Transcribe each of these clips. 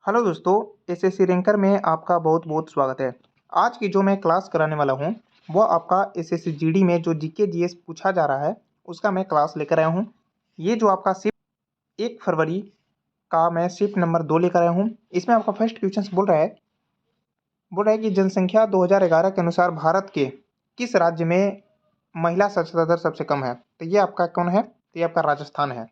Hello दोस्तों, SSC ranker में आपका बहुत बहुत स्वागत है। आज की जो मैं क्लास कराने वाला हूँ वह आपका एसएससी जीडी में जो जीके जीएस पूछा जा रहा है उसका मैं क्लास लेकर आया हूँ। ये जो आपका शिफ्ट 1 फरवरी का मैं शिफ्ट नंबर 2 लेकर आया हूँ। इसमें आपका फर्स्ट क्वेश्चन बोल रहा है कि जनसंख्या 2011 के अनुसार भारत के किस राज्य में महिला साक्षरता दर सबसे कम है। तो ये आपका कौन है? तो ये आपका राजस्थान है।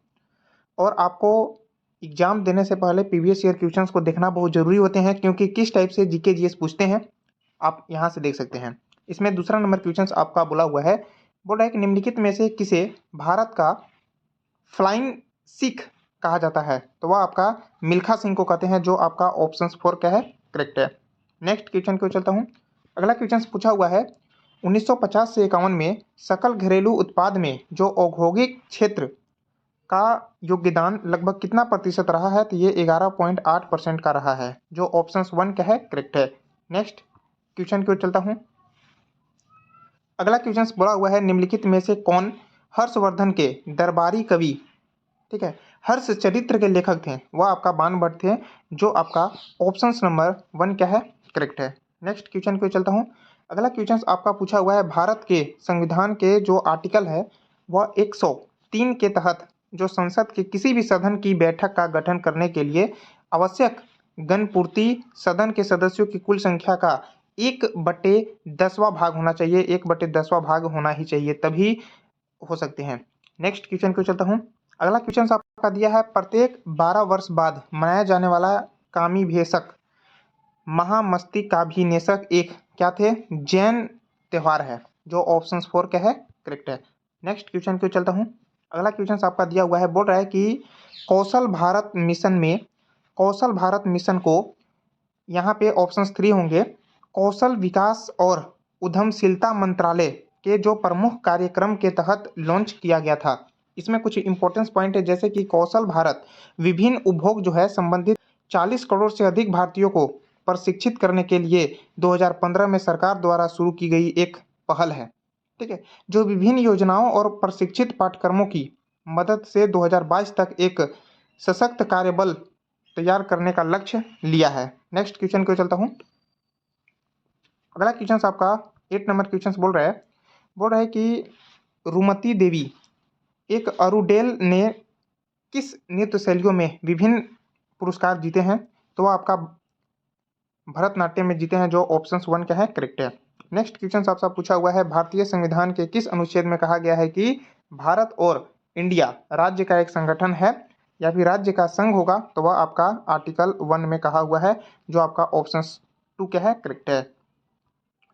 और आपको एग्जाम देने से पहले प्रीवियस ईयर क्वेश्चंस को देखना बहुत जरूरी होते हैं, क्योंकि किस टाइप से जीके जीएस पूछते हैं आप यहाँ से देख सकते हैं। इसमें दूसरा नंबर क्वेश्चंस आपका बोला हुआ है, बोल रहा है कि निम्नलिखित में से किसे भारत का फ्लाइंग सिख कहा जाता है। तो वह आपका मिल्खा सिंह को कहते हैं, जो आपका ऑप्शन 4 क्या है? करेक्ट है। नेक्स्ट क्वेश्चन को चलता हूँ। अगला क्वेश्चन पूछा हुआ है 1950 से 51 में सकल घरेलू उत्पाद में जो औद्योगिक क्षेत्र का योगदान लगभग कितना प्रतिशत रहा है। तो ये 11.8% का रहा है, जो ऑप्शन 1 क्या है? करेक्ट है। नेक्स्ट क्वेश्चन की ओर चलता हूँ। अगला क्वेश्चन बोला हुआ है निम्नलिखित में से कौन हर्षवर्धन के दरबारी कवि, ठीक है, हर्ष चरित्र के लेखक थे। वह आपका बाणभट्ट थे, जो आपका ऑप्शन नंबर 1 क्या है? करेक्ट है। नेक्स्ट क्वेश्चन की ओर चलता हूँ। अगला क्वेश्चन आपका पूछा हुआ है भारत के संविधान के जो आर्टिकल है वह 103 के तहत जो संसद के किसी भी सदन की बैठक का गठन करने के लिए आवश्यक गणपूर्ति सदन के सदस्यों की कुल संख्या का 1/10वां भाग होना चाहिए। 1/10वां भाग होना ही चाहिए, तभी हो सकते हैं। नेक्स्ट क्वेश्चन को चलता हूँ। अगला क्वेश्चन आपका दिया है प्रत्येक 12 वर्ष बाद मनाया जाने वाला कामी भेषक महामस्तिष्काभिनेशक एक क्या थे? जैन त्योहार है, जो ऑप्शन 4 क्या है? करेक्ट है। नेक्स्ट क्वेश्चन को चलता हूँ। अगला क्वेश्चन आपका दिया हुआ है, बोल रहा है कि कौशल भारत मिशन में कौशल भारत मिशन को यहाँ पे ऑप्शन 3 होंगे कौशल विकास और उद्यमशीलता मंत्रालय के जो प्रमुख कार्यक्रम के तहत लॉन्च किया गया था। इसमें कुछ इंपॉर्टेंस पॉइंट है, जैसे कि कौशल भारत विभिन्न उपभोग जो है संबंधित 40 करोड़ से अधिक भारतीयों को प्रशिक्षित करने के लिए 2015 में सरकार द्वारा शुरू की गई एक पहल है, ठीक है, जो विभिन्न योजनाओं और प्रशिक्षित पाठ्यक्रमों की मदद से 2022 तक एक सशक्त कार्यबल तैयार करने का लक्ष्य लिया है। नेक्स्ट क्वेश्चन को चलता हूँ। अगला क्वेश्चन आपका 8 नंबर क्वेश्चन बोल रहा है कि रूमती देवी एक अरुडेल ने किस नृत्य शैलियों में विभिन्न पुरस्कार जीते हैं। तो वह आपका भरतनाट्यम में जीते हैं, जो ऑप्शन 1 क्या है? करेक्ट है। नेक्स्ट क्वेश्चन आपसे पूछा हुआ है भारतीय संविधान के किस अनुच्छेद में कहा गया है कि भारत और इंडिया राज्य का एक संगठन है या फिर राज्य का संघ होगा। तो वह आपका आर्टिकल 1 में कहा हुआ है, जो आपका ऑप्शन 2 क्या है? करेक्ट है।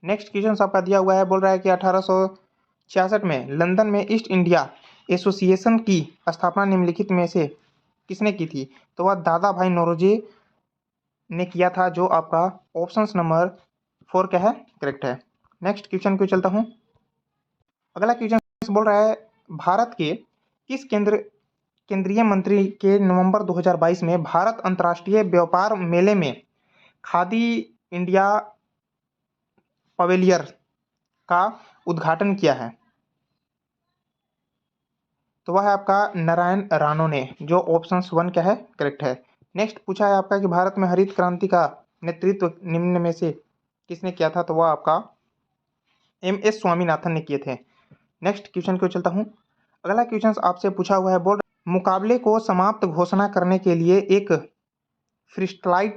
नेक्स्ट क्वेश्चन आपका दिया हुआ है, बोल रहा है कि 1866 में लंदन में ईस्ट इंडिया एसोसिएशन की स्थापना निम्नलिखित में से किसने की थी। तो वह दादा भाई नौरोजी ने किया था, जो आपका ऑप्शन नंबर 4 क्या है? करेक्ट है। नेक्स्ट क्वेश्चन को चलता हूँ। अगला क्वेश्चन बोल रहा है भारत के किस केंद्रीय मंत्री के नवंबर 2022 में भारत अंतर्राष्ट्रीय व्यापार मेले में खादी इंडिया पवेलियर का उद्घाटन किया है। तो वह है आपका नारायण राणो ने, जो ऑप्शन 1 क्या है? करेक्ट है। नेक्स्ट पूछा है आपका कि भारत में हरित क्रांति का नेतृत्व निम्न में से किसने किया था। तो वह आपका MS स्वामीनाथन ने किए थे। नेक्स्ट क्वेश्चन को चलता हूँ। अगला क्वेश्चन आपसे पूछा हुआ है, बोल मुकाबले को समाप्त घोषणा करने के लिए एक फ्रीस्टाइल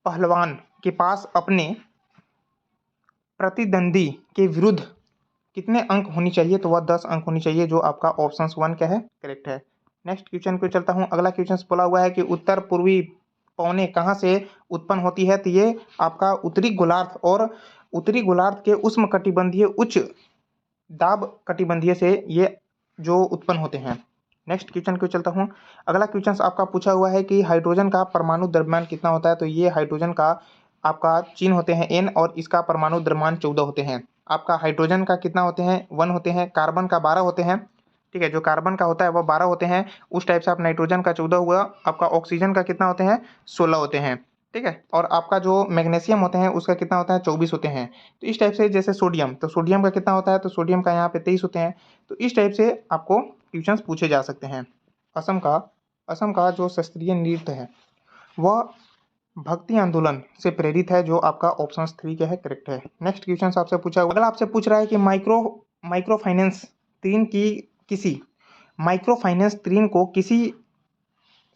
पहलवान के पास अपने प्रतिद्वंदी के विरुद्ध कितने अंक होनी चाहिए। तो वह 10 अंक होनी चाहिए, जो आपका ऑप्शन 1 क्या है? करेक्ट है। नेक्स्ट क्वेश्चन को चलता हूँ। अगला क्वेश्चन बोला हुआ है कि उत्तर पूर्वी पवनें कहाँ से उत्पन्न होती है। तो ये आपका उत्तरी गोलार्ध और उत्तरी गोलार्ध के उष्णकटिबंधीय उच्च दाब कटिबंधीय से ये जो उत्पन्न होते हैं। नेक्स्ट क्वेश्चन को चलता हूँ। अगला क्वेश्चन आपका पूछा हुआ है कि हाइड्रोजन का परमाणु द्रव्यमान कितना होता है। तो ये हाइड्रोजन का आपका चिन्ह होते हैं N, और इसका परमाणु द्रव्यमान 14 होते हैं। आपका हाइड्रोजन का कितना होते हैं? 1 होते हैं। कार्बन का 12 होते हैं, ठीक है, जो कार्बन का होता है वह 12 होते हैं। उस टाइप से आप नाइट्रोजन का 14 हुआ। आपका ऑक्सीजन का कितना होते हैं? 16 होते हैं, ठीक है। और आपका जो मैग्नीशियम होते हैं उसका कितना होता है? 24 होते हैं। तो इस टाइप से, जैसे सोडियम, तो सोडियम का कितना होता है? तो सोडियम का यहाँ पे 23 होते हैं। तो इस टाइप से आपको क्वेश्चंस पूछे जा सकते हैं। असम का जो शास्त्रीय नृत्य है वह भक्ति आंदोलन से प्रेरित है, जो आपका ऑप्शन 3 क्या है, करेक्ट है। नेक्स्ट क्वेश्चन आपसे पूछा, अगर आपसे पूछ रहा है कि माइक्रो फाइनेंस ऋण को किसी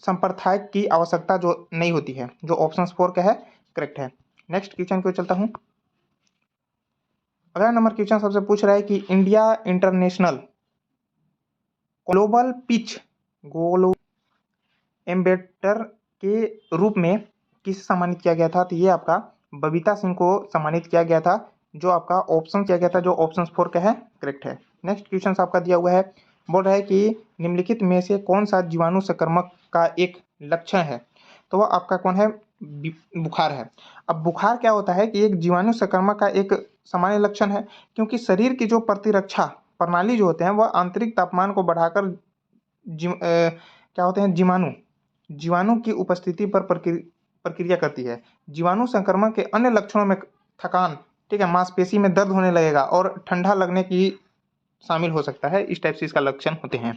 संप्रदाय की आवश्यकता जो नहीं होती है, जो ऑप्शन 4 क्या है, करेक्ट है। नेक्स्ट क्वेश्चन को चलता हूं। अगला नंबर क्वेश्चन सबसे पूछ रहा है कि इंडिया इंटरनेशनल ग्लोबल एम्बेसडर के रूप में किसे सम्मानित किया गया था, तो ये आपका बबीता सिंह को सम्मानित किया गया था, जो आपका ऑप्शन किया गया था, जो ऑप्शन 4 क्या है, करेक्ट है। नेक्स्ट क्वेश्चन आपका दिया हुआ है, बोल रहा है कि निम्नलिखित में से कौन सा जीवाणु संक्रमण का एक लक्षण है, तो वह आपका कौन है, बुखार है। अब बुखार क्या होता है कि एक जीवाणु संक्रमण का एक सामान्य लक्षण है, क्योंकि शरीर की जो प्रतिरक्षा प्रणाली जो होते हैं वह आंतरिक तापमान को बढ़ाकर क्या होते हैं, जीवाणु की उपस्थिति पर प्रक्रिया करती है। जीवाणु संक्रमण के अन्य लक्षणों में थकान, ठीक है, मांसपेशी में दर्द होने लगेगा और ठंडा लगने की शामिल हो सकता है, इस टाइप से इसका लक्षण होते हैं।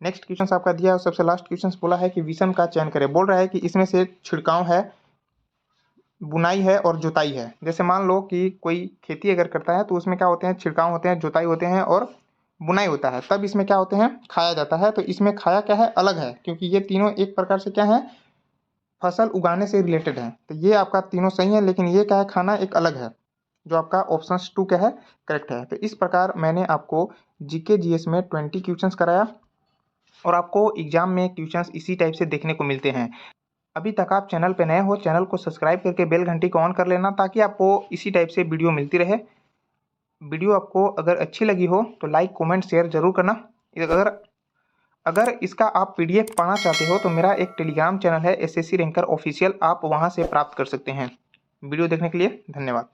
नेक्स्ट क्वेश्चन आपका दिया है, सबसे लास्ट क्वेश्चन बोला है कि विषम का चयन करें। बोल रहा है कि इसमें से छिड़काव है, बुनाई है और जुताई है। जैसे मान लो कि कोई खेती अगर करता है तो उसमें क्या होते हैं, छिड़काव होते हैं, जुताई होते हैं और बुनाई होता है, तब इसमें क्या होते हैं, खाया जाता है। तो इसमें खाया क्या है, अलग है, क्योंकि ये तीनों एक प्रकार से क्या है, फसल उगाने से रिलेटेड है। तो ये आपका तीनों सही है, लेकिन ये क्या है, खाना एक अलग है, जो आपका ऑप्शन 2 क्या है, करेक्ट है। तो इस प्रकार मैंने आपको जीके जीएस में 20 क्वेश्चंस कराया और आपको एग्जाम में क्वेश्चंस इसी टाइप से देखने को मिलते हैं। अभी तक आप चैनल पे नए हो, चैनल को सब्सक्राइब करके बेल घंटी को ऑन कर लेना, ताकि आपको इसी टाइप से वीडियो मिलती रहे। वीडियो आपको अगर अच्छी लगी हो तो लाइक कमेंट शेयर जरूर करना। अगर इसका आप पीडीएफ पाना चाहते हो तो मेरा एक टेलीग्राम चैनल है एसएससी रैंकर ऑफिशियल, आप वहां से प्राप्त कर सकते हैं। वीडियो देखने के लिए धन्यवाद।